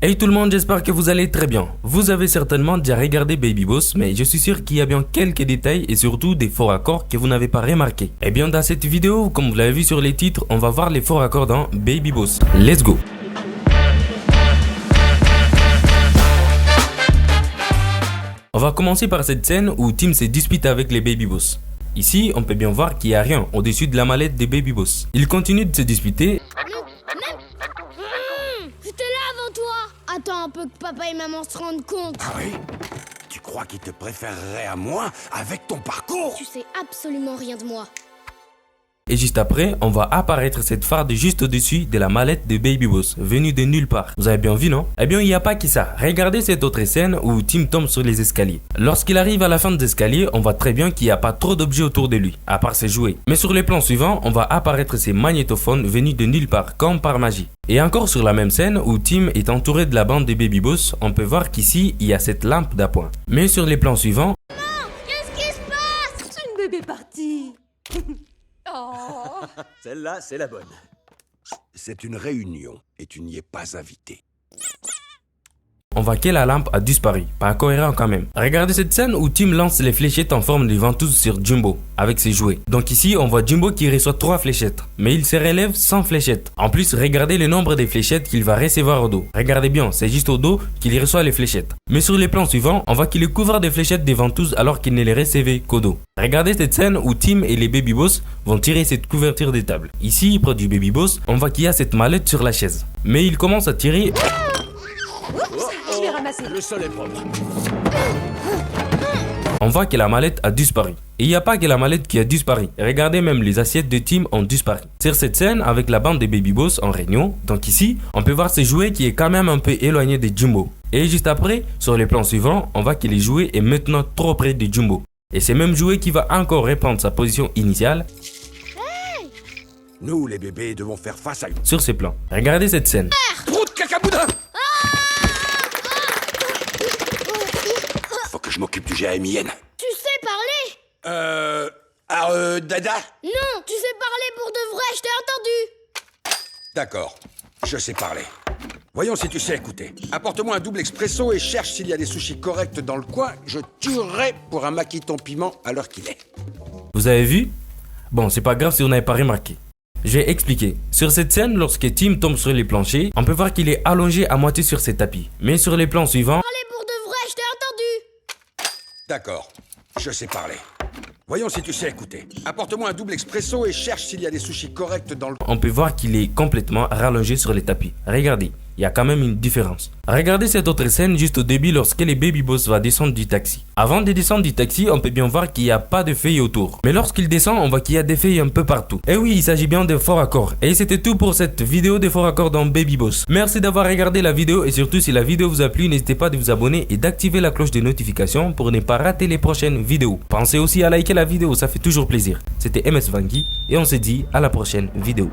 Hey tout le monde, j'espère que vous allez très bien. Vous avez certainement déjà regardé Baby Boss, mais je suis sûr qu'il y a bien quelques détails et surtout des faux raccords que vous n'avez pas remarqué. Et bien dans cette vidéo, comme vous l'avez vu sur les titres, on va voir les faux raccords dans Baby Boss. Let's go! On va commencer par cette scène où Tim se dispute avec les Baby Boss. Ici, on peut bien voir qu'il n'y a rien au-dessus de la mallette des Baby Boss. Ils continuent de se disputer. J'étais là avant toi. Attends un peu que papa et maman se rendent compte. Ah oui? Tu crois qu'ils te préféreraient à moi avec ton parcours? Tu sais absolument rien de moi. Et juste après, on va apparaître cette farde juste au-dessus de la mallette de Baby Boss, venue de nulle part. Vous avez bien vu, non? Eh bien, il n'y a pas que ça. Regardez cette autre scène où Tim tombe sur les escaliers. Lorsqu'il arrive à la fin des escaliers, on voit très bien qu'il n'y a pas trop d'objets autour de lui, à part ses jouets. Mais sur les plans suivants, on va apparaître ces magnétophones venus de nulle part, comme par magie. Et encore sur la même scène où Tim est entouré de la bande des Baby Boss, on peut voir qu'ici, il y a cette lampe d'appoint. Mais sur les plans suivants... Maman, qu'est-ce qui se passe? C'est une bébé partie. Oh. Celle-là, c'est la bonne. C'est une réunion et tu n'y es pas invité. On voit que la lampe a disparu, pas cohérent quand même. Regardez cette scène où Tim lance les fléchettes en forme de ventouse sur Jumbo, avec ses jouets. Donc ici, on voit Jumbo qui reçoit 3 fléchettes, mais il se relève sans fléchettes. En plus, regardez le nombre de fléchettes qu'il va recevoir au dos. Regardez bien, c'est juste au dos qu'il reçoit les fléchettes. Mais sur les plans suivants, on voit qu'il est couvert de fléchettes des ventouses alors qu'il ne les recevait qu'au dos. Regardez cette scène où Tim et les Baby Boss vont tirer cette couverture des tables. Ici, près du Baby Boss, on voit qu'il y a cette mallette sur la chaise. Mais il commence à tirer... Je vais ramasser. Le sol est propre. On voit que la mallette a disparu. Et il n'y a pas que la mallette qui a disparu. Regardez, même les assiettes de Tim ont disparu. Sur cette scène, avec la bande des Baby Boss en réunion, donc ici, on peut voir ce jouet qui est quand même un peu éloigné de Jumbo. Et juste après, sur les plans suivants, on voit que le jouet est maintenant trop près de Jumbo. Et c'est même jouet qui va encore reprendre sa position initiale. Nous, les bébés, devons faire face à une... Sur ces plans. Regardez cette scène. Trou de cacaboudin! Faut que je m'occupe du GAMIN. Tu sais parler? Dada? Non, tu sais parler pour de vrai, je t'ai entendu. D'accord, je sais parler. Voyons si tu sais écouter. Apporte-moi un double expresso et cherche s'il y a des sushis corrects dans le coin. Je tuerai pour un maquiton piment à l'heure qu'il est. Vous avez vu? Bon, c'est pas grave si vous n'avez pas remarqué. Je vais expliquer. Sur cette scène, lorsque Tim tombe sur les planchers, on peut voir qu'il est allongé à moitié sur ses tapis. Mais sur les plans suivants... Parler pour de vrai, je t'ai entendu. D'accord, je sais parler. Voyons si tu sais écouter. Apporte-moi un double expresso et cherche s'il y a des sushis corrects dans le... On peut voir qu'il est complètement rallongé sur les tapis. Regardez, il y a quand même une différence. Regardez cette autre scène juste au début lorsque les Baby Boss va descendre du taxi. Avant de descendre du taxi, on peut bien voir qu'il n'y a pas de feuilles autour. Mais lorsqu'il descend, on voit qu'il y a des feuilles un peu partout. Et oui, il s'agit bien de faux raccords. Et c'était tout pour cette vidéo de faux raccords dans Baby Boss. Merci d'avoir regardé la vidéo et surtout si la vidéo vous a plu, n'hésitez pas de vous abonner et d'activer la cloche de notification pour ne pas rater les prochaines vidéos. Pensez aussi à liker la vidéo, ça fait toujours plaisir. C'était MS Vangui et on se dit à la prochaine vidéo.